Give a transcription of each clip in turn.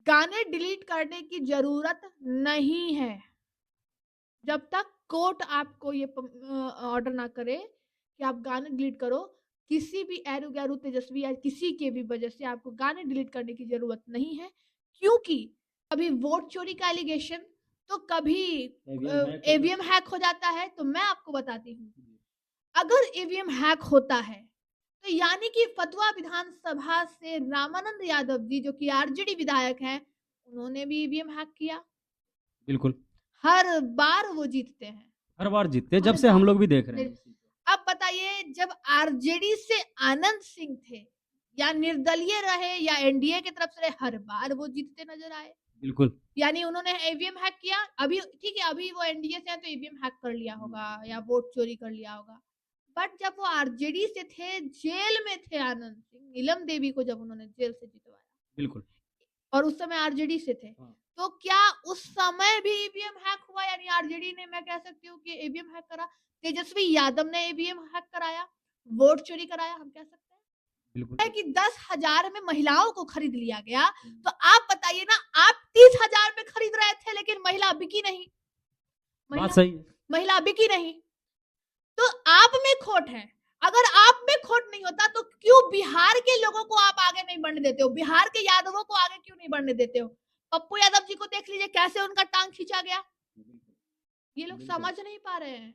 गाने डिलीट करने की ज़रूरत नहीं है। जब तक कोर्ट आपको ये ऑर्डर ना करे कि आप गाने डिलीट करो, किसी भी एरू-गैरू, तेजस्वी या किसी के भी वजह से आपको गाने डिलीट करने की ज़रूरत नहीं है। क्योंकि कभी वोट चोरी का एलिगेशन, तो कभी ईवीएम हैक हो जाता है। तो मैं आपको बताती हूँ, अगर ईवीएम हैक होता है, तो यानी कि फतवा विधानसभा से रामानंद यादव जी, जो कि आरजेडी विधायक हैं, उन्होंने भी ईवीएम हैक किया। बिल्कुल। हर बार वो जीतते हैं। हर बार जीतते हैं, जब हर से हम बार। लोग भी देख रहे हैं निर इस चीज़ को। अब बताइए, जब आरजेडी से आनंद सिंह थे या निर्दलीय रहे या एनडीए की तरफ से रहे, हर बार वो जीतते नज़र आए। बिल्कुल। यानी उन्होंने ईवीएम हैक किया, अभी ठीक है, अभी वो एनडीए से हैं तो ईवीएम हैक कर लिया होगा या वोट चोरी कर लिया होगा। बट जब वो आरजेडी से थे, जेल में थे आनंद सिंह, नीलम देवी को जब उन्होंने जेल से जितवाया, बिल्कुल। और उस समय आरजेडी से थे, हाँ। तो क्या उस समय भी ईवीएम हैक हुआ? यानी आरजेडी ने, मैं कह सकती हूँ कि ईवीएम हैक करा, तेजस्वी यादव ने ईवीएम हैक कराया, वोट चोरी कराया, हम कह सकते हैं। बिल्कुल। है कि 10,000 में महिलाओं को खरीद लिया गया, तो आप बताइए ना, आप 30,000 में खरीद रहे थे, लेकिन महिला बिकी नहीं। बात महिला सही है। महिला बिकी नहीं। तो आप में खोट है। अगर आप में खोट नहीं होता, तो क्यों बिहार के लोगों को आप आगे नहीं बढ़ने देते हो? बिहार के यादवों को आगे क्यों नहीं बढ़ने देते हो? पप्पू यादव जी को देख लीजिए, कैसे उनका टांग खींचा गया। ये लोग बिल्कुल। समझ नहीं पा रहे हैं।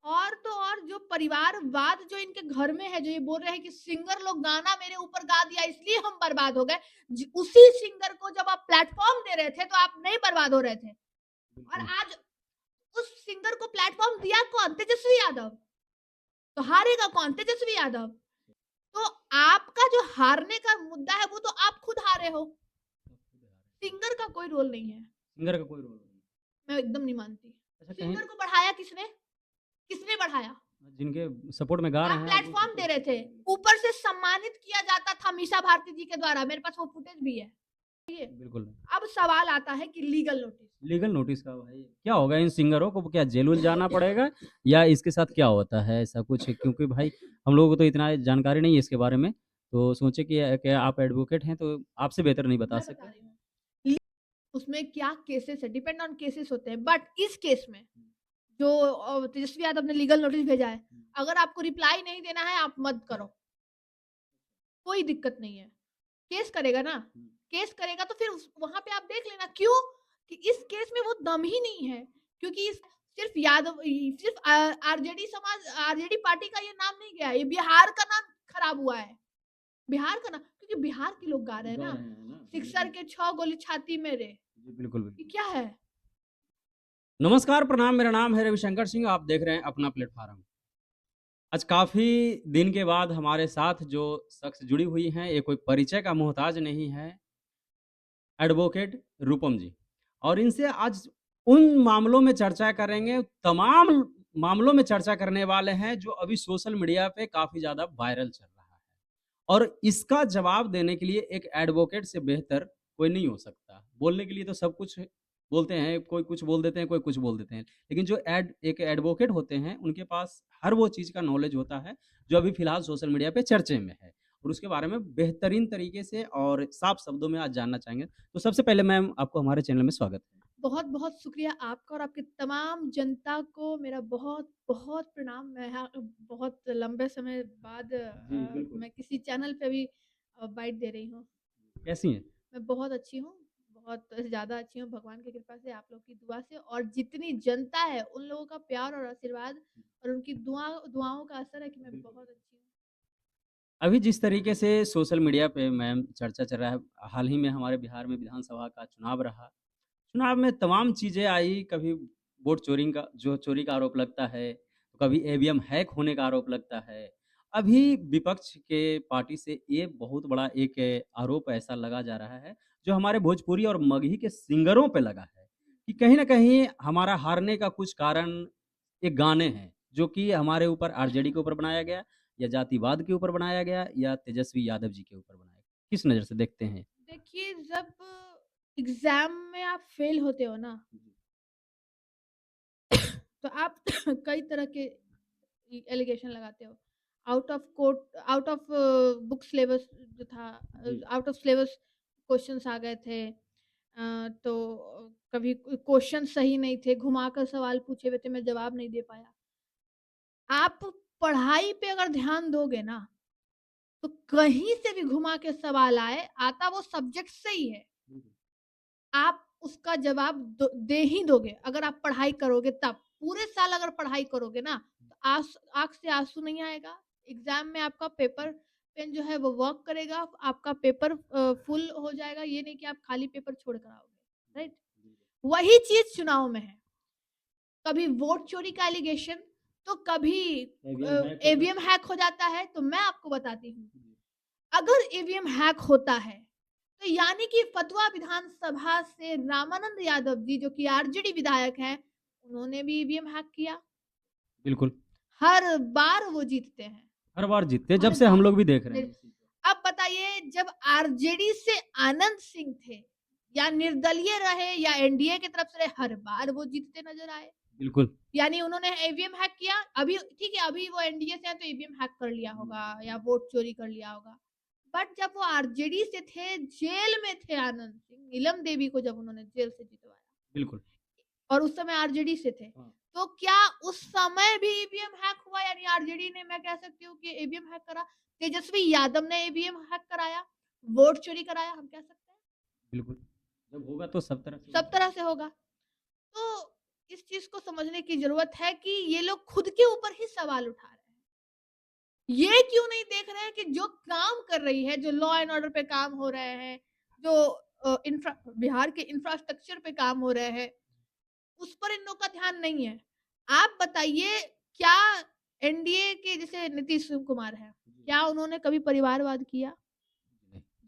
और तो और, जो परिवारवाद जो इनके घर में है, जो ये बोल रहे हैं कि सिंगर लोग गाना मेरे ऊपर गा दिया इसलिए हम बर्बाद हो गए, उसी सिंगर को जब आप प्लेटफॉर्म दे रहे थे, तो आप नहीं बर्बाद हो रहे थे। और बिल्कुल। आज उस सिंगर को प्लेटफॉर्म दिया कौन? तेजस्वी यादव। तो हारेगा कौन? तेजस्वी यादव। तो आपका जो हारने का मुद्दा है, वो तो आप खुद हारे हो। सिंगर का कोई रोल नहीं है। सिंगर का कोई रोल नहीं। मैं एकदम नहीं मानती। अच्छा, कहीं सिंगर को बढ़ाया किसने? किसने बढ़ाया? जिनके सपोर्ट में गा आप रहे हैं वो प्लेटफॉर्म दे रहे थे, ऊपर से सम्मानित किया जाता था मीसा भारती जी के द्वारा, मेरे पास वो फुटेज भी है। बिल्कुल। अब सवाल आता है कि लीगल नोटिस। लीगल नोटिस का भाई क्या होगा? इन सिंगरों को क्या जेल-वेल जाना पड़ेगा या इसके साथ क्या होता है ऐसा कुछ? क्योंकि भाई हम लोगों को तो इतना जानकारी नहीं है इसके बारे में, तो सोचे कि आप एडवोकेट हैं तो आपसे बेहतर नहीं बता मैं बता सकते। रही हूँ, उसमें क्या केसेस है, डिपेंड ऑन केसेस होते हैं। बट इस केस में जो तेजस्वी यादव ने लीगल नोटिस भेजा है, अगर आपको रिप्लाई नहीं देना है, आप मत करो, कोई दिक्कत नहीं है। केस करेगा ना, केस करेगा तो फिर वहां पे आप देख लेना, क्यों कि इस केस में वो दम ही नहीं है। क्योंकि इस सिर्फ यादव, सिर्फ आरजेडी समाज, आरजेडी पार्टी का ये नाम नहीं गया, ये बिहार का नाम खराब हुआ है। बिहार का नाम, क्योंकि बिहार के लोग गा रहे हैं गा ना, रहे हैं ना। सिक्सर के 6 गोली छाती में रे, जी, बिल्कुल, ये बिल्कुल। क्या है? नमस्कार, प्रणाम, मेरा नाम है रविशंकर सिंह, आप देख रहे हैं अपना प्लेटफ़ॉर्म। आज काफ़ी दिन के बाद हमारे साथ जो शख्स जुड़ी हुई हैं, ये कोई परिचय का मोहताज नहीं है, एडवोकेट रूपम जी। और इनसे आज उन मामलों में चर्चा करेंगे, तमाम मामलों में चर्चा करने वाले हैं, जो अभी सोशल मीडिया पे काफ़ी ज़्यादा वायरल चल रहा है। और इसका जवाब देने के लिए एक एडवोकेट से बेहतर कोई नहीं हो सकता। बोलने के लिए तो सब कुछ बोलते हैं, कोई कुछ बोल देते हैं, कोई कुछ बोल देते हैं। लेकिन जो एक एडवोकेट होते हैं, उनके पास हर वो चीज़ का नॉलेज होता है, जो अभी फ़िलहाल सोशल मीडिया पे चर्चे में है। और उसके बारे में बेहतरीन तरीके से और साफ शब्दों में आज जानना चाहेंगे। तो सबसे पहले मैम आपको हमारे चैनल में स्वागत है। बहुत-बहुत शुक्रिया आपका और आपकी तमाम जनता को मेरा बहुत-बहुत प्रणाम। मैं यहाँ बहुत लंबे समय बाद जी, बिल्कुल। मैं किसी चैनल पे भी बाइट दे रही हूँ। कैसी हैं? मैं बहुत अच्छी हूँ, बहुत ज़्यादा अच्छी हूँ, भगवान की कृपा से, आप लोग की दुआ से, और जितनी जनता है, उन लोगों का प्यार और आशीर्वाद और उनकी दुआओं का असर है कि मैं बहुत अच्छी हूँ। अभी जिस तरीके से सोशल मीडिया पे मैम चर्चा चल रहा है, हाल ही में हमारे बिहार में विधानसभा का चुनाव रहा। चुनाव में तमाम चीज़ें आई, कभी वोट चोरी का आरोप लगता है, तो कभी ईवीएम हैक होने का आरोप लगता है। अभी विपक्ष के पार्टी से ये बहुत बड़ा एक आरोप ऐसा लगा जा रहा है, जो हमारे भोजपुरी और मगही के सिंगरों पे लगा है, कि कहीं न कहीं हमारा हारने का कुछ कारण ये गाने हैं, जो कि हमारे ऊपर आरजेडी के ऊपर बनाया गया या जातिवाद के ऊपर बनाया गया या तेजस्वी यादव जी के ऊपर बनाया गया। किस नज़र से देखते हैं? देखिए, जब एग्ज़ाम में आप फेल होते हो ना, तो आप कई तरह के एलिगेशन लगाते हो। Out of court, out of book syllabus जो था, जी। आउट ऑफ सिलेबस क्वेश्चंस आ गए थे। तो कभी क्वेश्चन सही नहीं थे, घुमाकर सवाल पूछे हुए थे, मैं जवाब नहीं दे पाया। आप पढ़ाई पे अगर ध्यान दोगे ना, तो कहीं से भी घुमा के सवाल आए, आता वो सब्जेक्ट से ही है, आप उसका जवाब दे ही दोगे अगर आप पढ़ाई करोगे तब। पूरे साल अगर पढ़ाई करोगे ना, तो आँख से आँसू नहीं आएगा। एग्ज़ाम में आपका पेपर पेन जो है वो वर्क करेगा, आपका पेपर फुल हो जाएगा, ये नहीं कि आप खाली पेपर छोड़ कर आओगे, राइट? वही चीज़ चुनाव में है। कभी वोट चोरी का एलिगेशन, तो कभी ईवीएम हैक हो जाता है। तो मैं आपको बताती हूँ, अगर ईवीएम हैक होता है, तो यानी कि फतवा विधानसभा से रामानंद यादव जी, जो कि आरजेडी विधायक हैं, उन्होंने भी ईवीएम हैक किया। बिल्कुल। हर बार वो जीतते हैं। हर बार जीतते हैं, जब हर से हम बार। लोग भी देख रहे हैं इसी को। अब बताइए, जब आरजेडी से आनंद सिंह थे, या निर्दलीय रहे या एनडीए की तरफ से रहे, हर बार वो जीतते नजर आए। बिल्कुल। यानी उन्होंने ईवीएम हैक किया। अभी ठीक है, अभी वो एनडीए से है तो ईवीएम हैक कर लिया होगा या वोट चोरी कर लिया होगा। बट जब वो आरजेडी से थे, जेल में थे आनंद सिंह, नीलम देवी को जब उन्होंने जेल से जितवाया, बिल्कुल। और उस समय आरजेडी से थे, हाँ। तो क्या उस समय भी ईवीएम हैक हुआ? यानी आरजेडी ने, मैं कह सकती हूँ कि ईवीएम हैक करा। तेजस्वी यादव ने ईवीएम हैक कराया, वोट चोरी कराया, हम कह सकते हैं। बिल्कुल। जब होगा तो सब तरह से सब तरह से होगा। तो इस चीज को समझने की जरूरत है कि ये लोग खुद के ऊपर ही सवाल उठा रहे हैं। ये क्यों नहीं देख रहे हैं कि जो काम कर रही है, जो लॉ एंड ऑर्डर पे काम हो रहे हैं, जो बिहार के इंफ्रास्ट्रक्चर पे काम हो रहे हैं, उस पर इन लोग का ध्यान नहीं है। आप बताइए, क्या एनडीए के जैसे नीतीश कुमार है, क्या उन्होंने कभी परिवारवाद किया?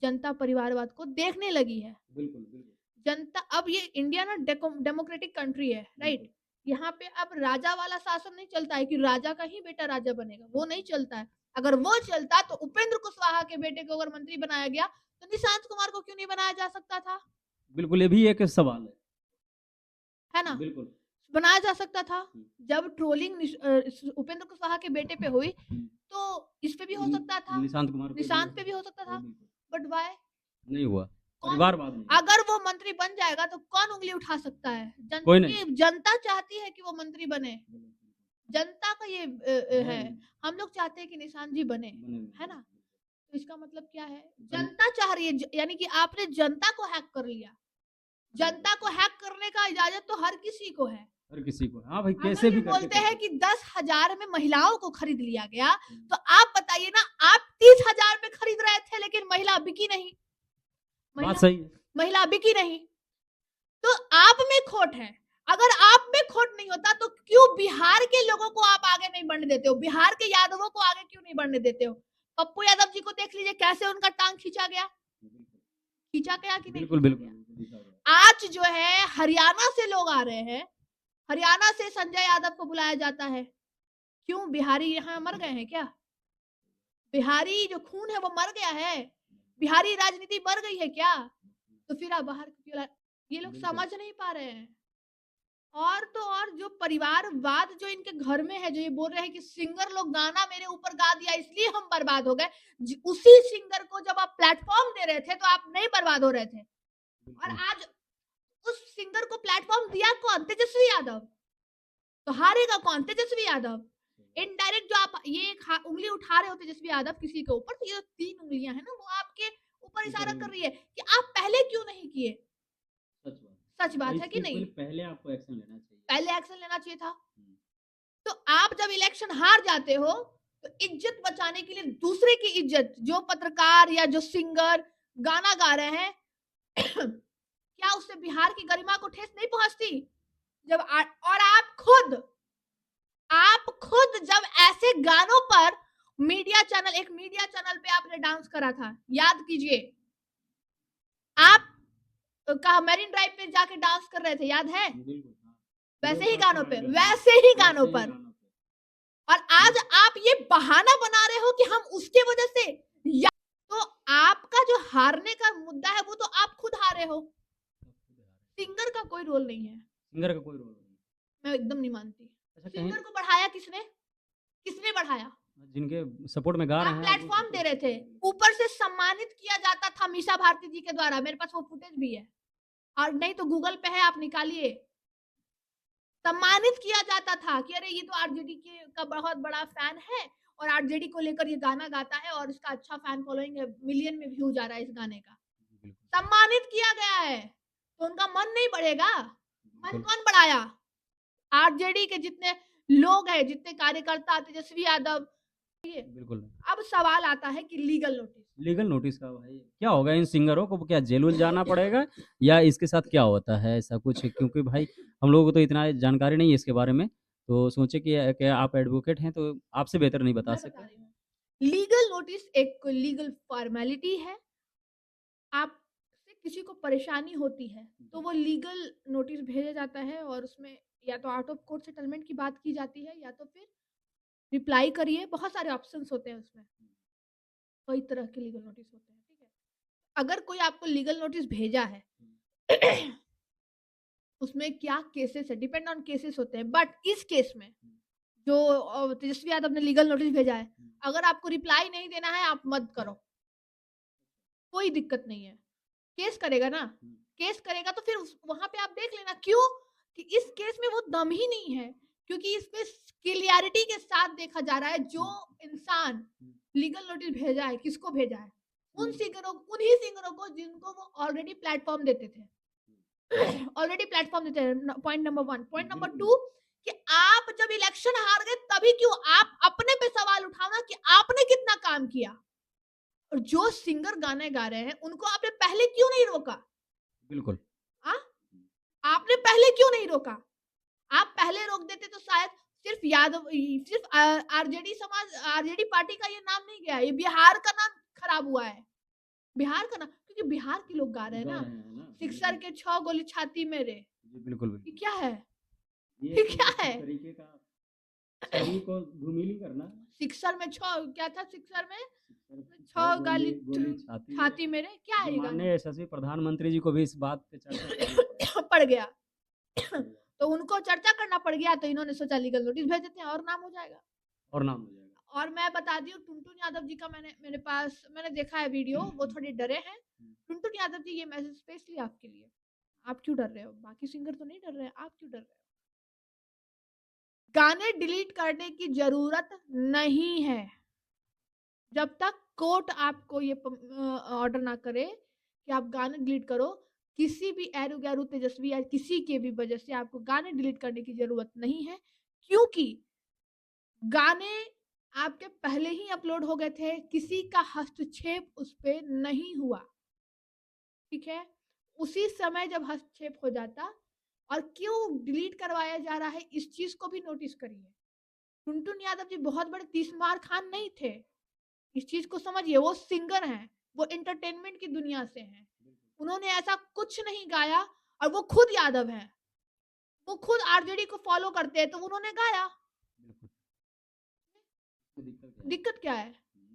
जनता परिवारवाद को देखने लगी है। बिल्कुल, बिल्कुल। जनता, अब ये इंडिया ना डेमोक्रेटिक कंट्री है, राइट? यहाँ पे अब राजा वाला शासन नहीं चलता है कि राजा का ही बेटा राजा बनेगा, वो नहीं चलता है। अगर वो चलता तो उपेंद्र कुशवाहा के बेटे को अगर मंत्री बनाया गया, तो निशांत कुमार को क्यों नहीं बनाया जा सकता था? बिल्कुल, ये भी एक सवाल है ना? बिल्कुल। बनाया जा सकता था। जब ट्रोलिंग उपेंद्र कुशवाहा के बेटे पे हुई, तो इस पे भी हो सकता था, निशांत पे भी हो सकता था। बट वाई नहीं हुआ? कौन? परिवारवाद नहीं। अगर वो मंत्री बन जाएगा तो कौन उंगली उठा सकता है? कोई नहीं। जनता चाहती है कि वो मंत्री बने। जनता का ये है। हम लोग चाहते हैं कि निशांत जी बने, है ना? तो इसका मतलब क्या है? जनता चाह रही है, यानी कि आपने जनता को हैक कर लिया। जनता को हैक करने का इजाजत तो हर किसी को है। हर किसी को। हाँ भाई, अगर कैसे ये भी बोलते हैं करके कि 10,000 में महिलाओं को खरीद लिया गया, तो आप बताइए ना, आप 30,000 में खरीद रहे थे, लेकिन महिला बिकी नहीं। बात सही है। महिला बिकी नहीं, तो आप में खोट है। अगर आप में खोट नहीं होता, तो क्यों बिहार के लोगों को आप आगे नहीं बढ़ने देते हो? बिहार के यादवों को आगे क्यों नहीं बढ़ने देते हो? पप्पू यादव जी को देख लीजिए, कैसे उनका टांग खींचा गया। खींचा गया कि नहीं? बिल्कुल, बिल्कुल। आज जो है हरियाणा से लोग आ रहे हैं, हरियाणा से संजय यादव को बुलाया जाता है। क्यों? बिहारी यहाँ मर गए हैं क्या? बिहारी जो खून है वो मर गया है? बिहारी राजनीति मर गई है क्या? तो फिर आप बाहर क्यों ये लोग समझ नहीं पा रहे हैं। और तो और, जो परिवारवाद जो इनके घर में है, जो ये बोल रहे हैं कि सिंगर लोग गाना मेरे ऊपर गा दिया इसलिए हम बर्बाद हो गए, उसी सिंगर को जब आप प्लेटफॉर्म दे रहे थे तो आप नहीं बर्बाद हो रहे थे। और आज उस सिंगर को प्लेटफॉर्म दिया कौन? तेजस्वी यादव। तो हारेगा कौन? तेजस्वी यादव। इनडायरेक्ट जो आप ये उंगली उठा रहे हो तेजस्वी यादव किसी के ऊपर, तो ये 3 उंगलियां है ना, वो आपके ऊपर इशारा कर रही है कि आप पहले क्यों नहीं किए। सच बात है कि नहीं? पहले आपको एक्शन लेना चाहिए। पहले एक्शन लेना चाहिए था। तो आप जब इलेक्शन हार जाते हो, तो इज्जत बचाने के लिए दूसरे की इज्जत, जो पत्रकार या जो सिंगर गाना गा रहे हैं क्या उससे बिहार की गरिमा को ठेस नहीं पहुंचती? जब और आप खुद जब ऐसे गानों पर एक मीडिया चैनल पे आपने डांस करा था, याद कीजिए। आप कहा मैरिन ड्राइव पे जाके डांस कर रहे थे, याद है? वैसे ही गानों पर। और आज आप ये बहाना बना रहे हो कि हम उसके वजह से, या तो आपका जो हारने का मुद्दा है वो तो आप खुद हारे हो। सिंगर का कोई रोल नहीं है। सिंगर का कोई रोल नहीं। मैं एकदम नहीं मानती। सिंगर को बढ़ाया किसने? किसने बढ़ाया? जिनके सपोर्ट में गा रहे आप हैं प्लेटफॉर्म दे रहे थे, ऊपर से सम्मानित किया जाता था मीसा भारती जी के द्वारा, मेरे पास वो फुटेज भी है, और नहीं तो गूगल पे है, आप निकालिए। सम्मानित किया जाता था कि अरे ये तो आरजेडी के का बहुत बड़ा फैन है और आरजेडी को लेकर ये गाना गाता है और इसका अच्छा फैन फॉलोइंग है, मिलियन में व्यू जा रहा है इस गाने का, सम्मानित किया गया है, तो उनका मन नहीं बढ़ेगा? मन कौन बढ़ाया? आरजेडी के जितने लोग हैं, जितने कार्यकर्ता, तेजस्वी यादव। बिल्कुल अब सवाल आता है कि लीगल नोटिस का भाई क्या होगा इन सिंगरों को? क्या जेल उल जाना पड़ेगा या इसके साथ क्या होता है ऐसा कुछ? क्योंकि भाई हम लोगों को तो इतना जानकारी नहीं है इसके बारे में, तो सोचे कि आप एडवोकेट हैं तो आपसे बेहतर नहीं बता मैं बता सकते। रही हूँ, लीगल नोटिस एक लीगल फॉर्मेलिटी है। आपसे किसी को परेशानी होती है तो वो लीगल नोटिस भेजा जाता है और उसमें या तो आउट ऑफ कोर्ट सेटलमेंट की बात की जाती है या तो फिर रिप्लाई करिए, बहुत सारे ऑप्शंस होते हैं उसमें, कई तरह के लीगल नोटिस होते हैं, ठीक है। अगर कोई आपको लीगल नोटिस भेजा है उसमें क्या केसेस है, डिपेंड ऑन केसेस होते हैं, बट इस केस में जो तेजस्वी यादव ने लीगल नोटिस भेजा है, अगर आपको रिप्लाई नहीं देना है आप मत करो, कोई दिक्कत नहीं है। केस करेगा ना, केस करेगा तो फिर वहां पे आप देख लेना, क्यों कि इस केस में वो दम ही नहीं है, क्योंकि इसमें क्लियरिटी के साथ देखा जा रहा है जो इंसान लीगल नोटिस भेजा है किसको भेजा है, उन्हीं सिंगरों को जिनको वो ऑलरेडी प्लेटफॉर्म देते थे, ऑलरेडी प्लेटफॉर्म देते हैं। Point number 1। पॉइंट नंबर 2 कि आप जब इलेक्शन हार गए तभी क्यों आप अपने पे सवाल उठाना कि आपने कितना काम किया, और जो सिंगर गाने गा रहे हैं उनको आपने पहले क्यों नहीं रोका? बिल्कुल आपने पहले क्यों नहीं रोका? आप पहले रोक देते तो शायद सिर्फ आरजेडी समाज, आरजेडी पार्टी का ये नाम नहीं गया, ये बिहार का नाम खराब हुआ है, बिहार का नाम, क्योंकि बिहार के लोग गा रहे हैं ना, सिक्सर के 6 गोली छाती में रे, बिल्कुल ये क्या है? ये क्या है? तरीके का छवि को धूमिल करना। सिक्सर में 6 क्या था, सिक्सर में 6 गोली गाली गोली छाती में। छाती में रे, क्या है ये गाना? माननीय यशस्वी प्रधानमंत्री जी को भी इस बात पे चर्चा करना पड़ गया तो उनको चर्चा करना पड़ गया, तो इन्होंने सोचा लीगल नोटिस भेज देते हैं और नाम हो जाएगा। और नाम हो जाएगा। और मैं बता दी हूँ, टुनटुन यादव जी का मैंने देखा है वीडियो, वो थोड़े डरे हैं। टुनटुन यादव जी, ये मैसेज स्पेशली आपके लिए, आप क्यों डर रहे हो? बाकी सिंगर तो नहीं डर रहे हैं, आप क्यों डर रहे हो? गाने डिलीट करने की जरूरत नहीं है जब तक कोर्ट आपको ये ऑर्डर ना करे कि आप गाने डिलीट करो। किसी भी एरू गैरू तेजस्वी या किसी के भी वजह से आपको गाने डिलीट करने की जरूरत नहीं है, क्योंकि गाने आपके पहले ही अपलोड हो गए थे, किसी का हस्तक्षेप उस पे नहीं हुआ, ठीक है। उसी समय जब हस्तक्षेप हो जाता, और क्यों डिलीट करवाया जा रहा है इस चीज को भी नोटिस करिए। टुनटुन यादव जी बहुत बड़े तीसमार खान नहीं थे, इस चीज को समझिए, वो सिंगर हैं, वो एंटरटेनमेंट की दुनिया से हैं, उन्होंने ऐसा कुछ नहीं गाया, और वो खुद यादव हैं, वो खुद आरजेडी को फॉलो करते हैं, तो उन्होंने गाया, दिक्कत क्या है?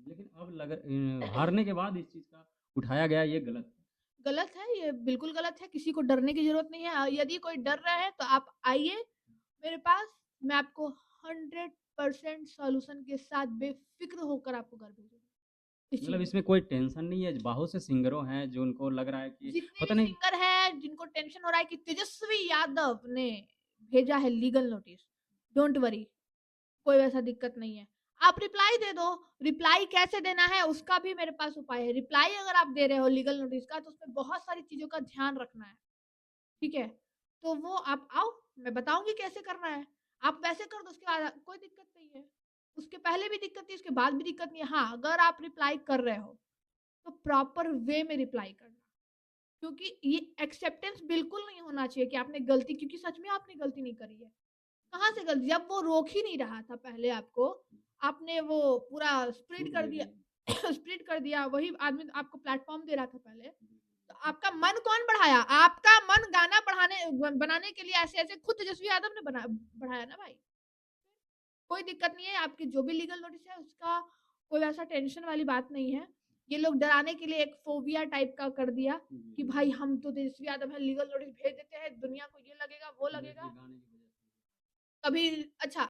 लेकिन अब हारने के बाद इस चीज का उठाया गया, ये गलत है, ये बिल्कुल गलत है, किसी को डरने की जरूरत नहीं है। यदि कोई डर रहा है तो आप आइए मेरे पास, मैं आपको 100% सॉल्यूशन के साथ बेफिक्र होकर आपको घर भेजूंगी। मतलब इसमें कोई टेंशन नहीं है, बहुत से सिंगरों हैं जो उनको लग रहा है कि जितने पता भी नहीं। सिंगर हैं जिनको टेंशन हो रहा है कि तेजस्वी यादव ने भेजा है लीगल नोटिस, डोंट वरी, कोई वैसा दिक्कत नहीं है। आप रिप्लाई दे दो, रिप्लाई कैसे देना है उसका भी मेरे पास उपाय है। रिप्लाई अगर आप दे रहे हो लीगल नोटिस का, तो उसमें बहुत सारी चीजों का ध्यान रखना है, ठीक है। तो वो आप आओ, मैं बताऊंगी कैसे करना है, आप वैसे कर दो, उसके बाद कोई दिक्कत नहीं है। उसके पहले भी दिक्कत थी, उसके बाद भी दिक्कत नहीं है। हाँ, अगर आप रिप्लाई कर रहे हो तो प्रॉपर वे में रिप्लाई करना, क्योंकि ये एक्सेप्टेंस बिल्कुल नहीं होना चाहिए कि आपने गलती, क्योंकि सच में आपने गलती नहीं करी है। कहाँ से गलती, जब वो रोक ही नहीं रहा था पहले आपको, आपने वो पूरा स्प्रेड कर दिया स्प्रेड कर दिया, वही आदमी आपको प्लेटफॉर्म दे रहा था पहले, तो आपका मन कौन बढ़ाया? आपका मन गाना बनाने के लिए ऐसे ऐसे खुद तेजस्वी यादव ने बढ़ाया ना भाई। कोई दिक्कत नहीं है, आपकी जो भी लीगल नोटिस है उसका कोई ऐसा टेंशन वाली बात नहीं है। ये लोग डराने के लिए एक फोबिया टाइप का कर दिया कि भाई हम तो तेजस्वी यादव है, लीगल नोटिस भेज देते हैं, दुनिया को ये लगेगा वो लगेगा। कभी अच्छा